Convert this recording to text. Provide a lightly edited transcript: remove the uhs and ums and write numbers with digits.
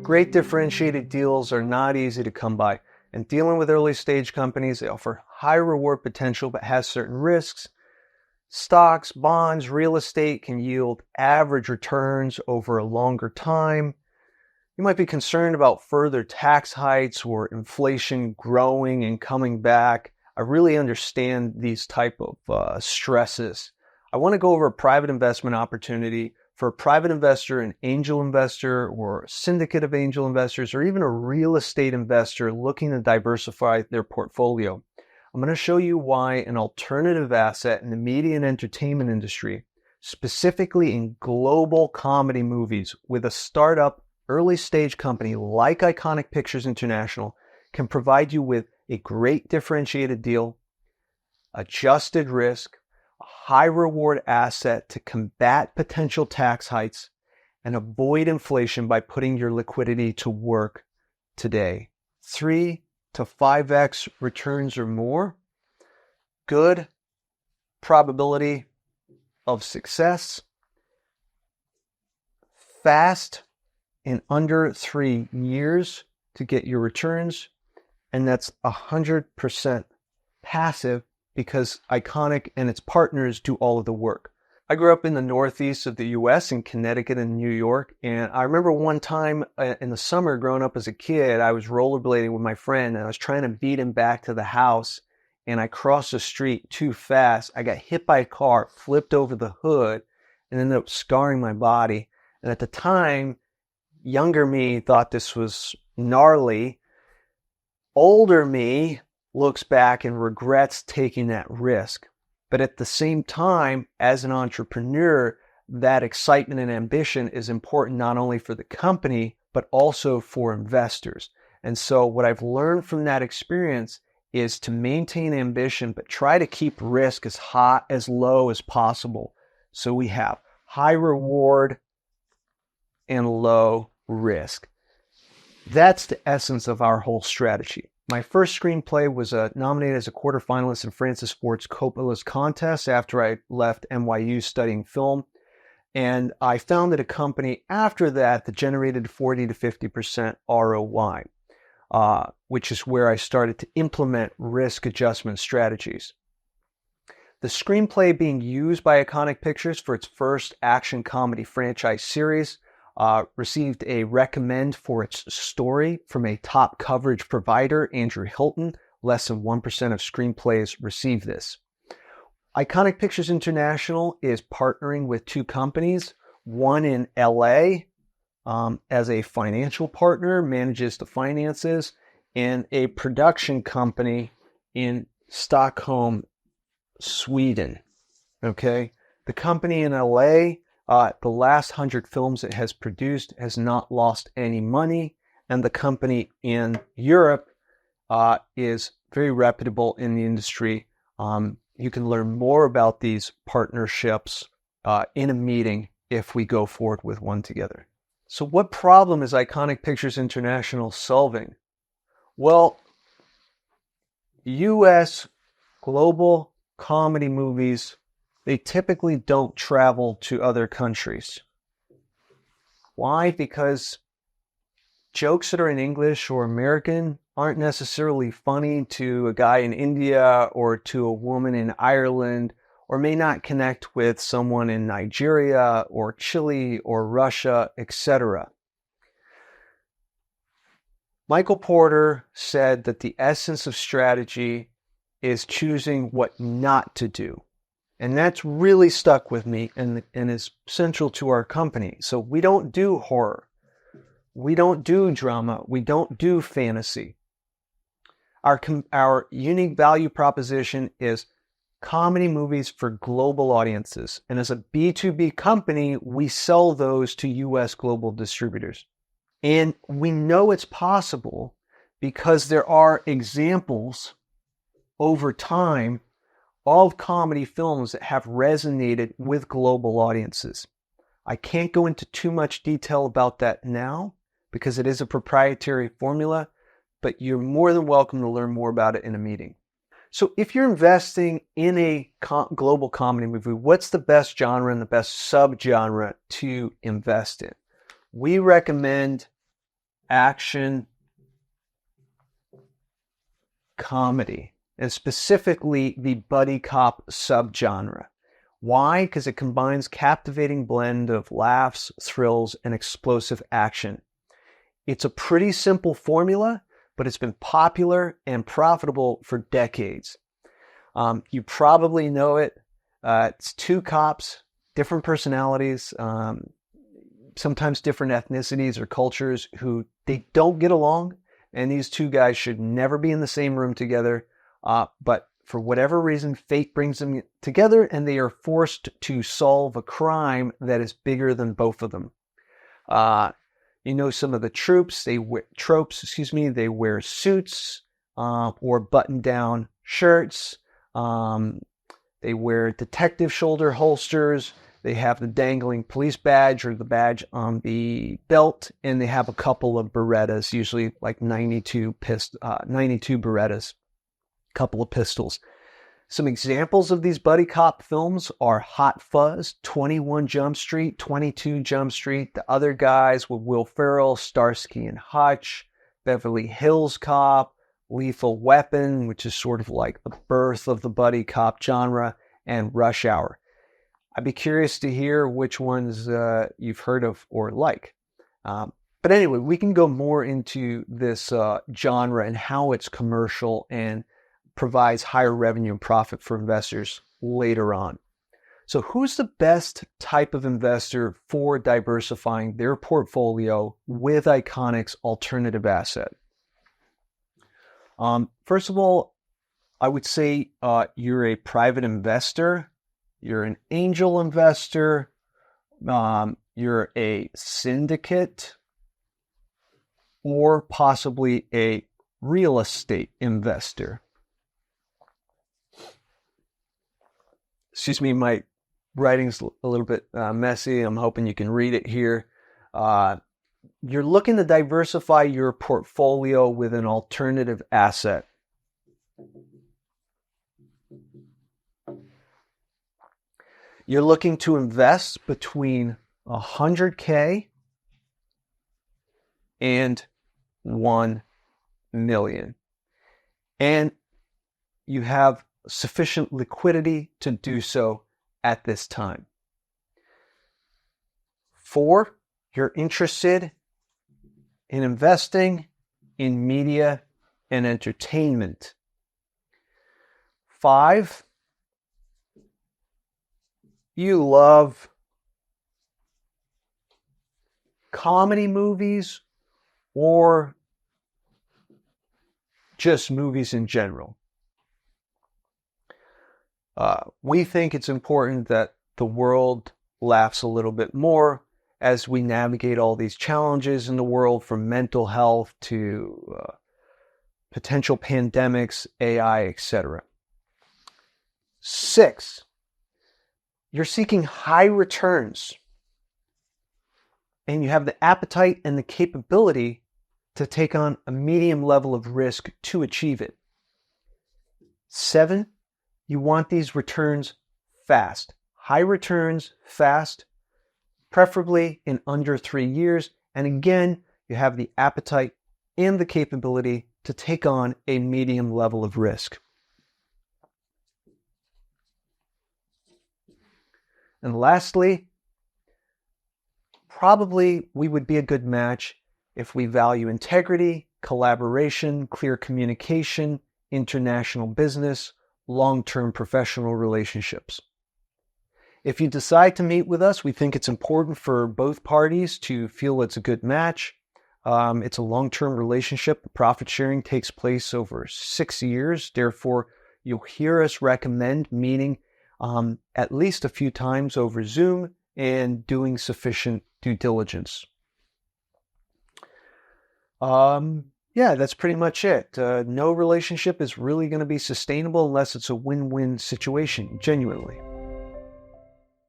Great differentiated deals are not easy to come by. And dealing with early stage companies, they offer high reward potential but has certain risks. Stocks, bonds, real estate can yield average returns over a longer time. You might be concerned about further tax hikes or inflation growing and coming back. I really understand these type of stresses. I want to go over a private investment opportunity for a private investor, an angel investor, or a syndicate of angel investors, or even a real estate investor looking to diversify their portfolio. I'm going to show you why an alternative asset in the media and entertainment industry, specifically in global comedy movies, with a startup early stage company like Iconic Pictures International, can provide you with a great differentiated deal, adjusted risk, a high reward asset to combat potential tax hikes, and avoid inflation by putting your liquidity to work today. 3 to 5x returns or more, good probability of success, fast in under 3 years to get your returns, and that's 100% passive because Iconic and its partners do all of the work. I grew up in the northeast of the U.S. in Connecticut and New York, and I remember one time in the summer growing up as a kid, I was rollerblading with my friend, and I was trying to beat him back to the house, and I crossed the street too fast. I got hit by a car, flipped over the hood, and ended up scarring my body. And at the time, younger me thought this was gnarly. Older me looks back and regrets taking that risk. But at the same time, as an entrepreneur, that excitement and ambition is important not only for the company, but also for investors. And so what I've learned from that experience is to maintain ambition, but try to keep risk as low as possible. So we have high reward and low risk. That's the essence of our whole strategy. My first screenplay was nominated as a quarterfinalist in Francis Ford Coppola's contest after I left NYU studying film. And I founded a company after that generated 40 to 50% ROI, which is where I started to implement risk adjustment strategies. The screenplay being used by Iconic Pictures for its first action comedy franchise series received a recommend for its story from a top coverage provider, Andrew Hilton. Less than 1% of screenplays receive this. Iconic Pictures International is partnering with 2 companies, one in LA as a financial partner, manages the finances, and a production company in Stockholm, Sweden. Okay, the company in LA, the last 100 films it has produced has not lost any money, and the company in Europe is very reputable in the industry. You can learn more about these partnerships in a meeting if we go forward with one together. So what problem is Iconic Pictures International solving? Well, U.S. global comedy movies, they typically don't travel to other countries. Why? Because jokes that are in English or American aren't necessarily funny to a guy in India or to a woman in Ireland, or may not connect with someone in Nigeria or Chile or Russia, etc. Michael Porter said that the essence of strategy is choosing what not to do. And that's really stuck with me and is central to our company. So we don't do horror. We don't do drama. We don't do fantasy. Our unique value proposition is comedy movies for global audiences. And as a B2B company, we sell those to US global distributors. And we know it's possible because there are examples over time of comedy films that have resonated with global audiences. I can't go into too much detail about that now because it is a proprietary formula, but you're more than welcome to learn more about it in a meeting. So if you're investing in a global comedy movie, what's the best genre and the best subgenre to invest in? We recommend action comedy, and specifically the buddy cop subgenre. Why? Because it combines captivating blend of laughs, thrills, and explosive action. It's a pretty simple formula, but it's been popular and profitable for decades. You probably know it. It's two cops, different personalities, sometimes different ethnicities or cultures who they don't get along. And these two guys should never be in the same room together. But for whatever reason, fate brings them together and they are forced to solve a crime that is bigger than both of them. You know some of the tropes. They wear suits or button-down shirts. They wear detective shoulder holsters. They have the dangling police badge or the badge on the belt, and they have a couple of Berettas, usually like 92 Berettas, a couple of pistols. Some examples of these buddy cop films are Hot Fuzz, 21 Jump Street, 22 Jump Street, The Other Guys with Will Ferrell, Starsky and Hutch, Beverly Hills Cop, Lethal Weapon, which is sort of like the birth of the buddy cop genre, and Rush Hour. I'd be curious to hear which ones you've heard of or like. But anyway, we can go more into this genre and how it's commercial and provides higher revenue and profit for investors later on. So who's the best type of investor for diversifying their portfolio with Iconic's alternative asset? First of all, I would say you're a private investor, you're an angel investor, you're a syndicate, or possibly a real estate investor. Excuse me, my writing's a little bit messy. I'm hoping you can read it here. You're looking to diversify your portfolio with an alternative asset. You're looking to invest between $100K and $1 million. And you have sufficient liquidity to do so at this time. 4, you're interested in investing in media and entertainment. 5, you love comedy movies or just movies in general. We think it's important that the world laughs a little bit more as we navigate all these challenges in the world, from mental health to potential pandemics, AI, etc. 6, you're seeking high returns and you have the appetite and the capability to take on a medium level of risk to achieve it. 7, you want these returns fast. High returns, fast, preferably in under 3 years. And again, you have the appetite and the capability to take on a medium level of risk. And lastly, probably we would be a good match if we value integrity, collaboration, clear communication, international business, long-term professional relationships. If you decide to meet with us, we think it's important for both parties to feel it's a good match. It's a long-term relationship. The profit sharing takes place over 6 years. Therefore, you'll hear us recommend meeting at least a few times over Zoom and doing sufficient due diligence. Yeah, that's pretty much it. No relationship is really going to be sustainable unless it's a win-win situation, genuinely.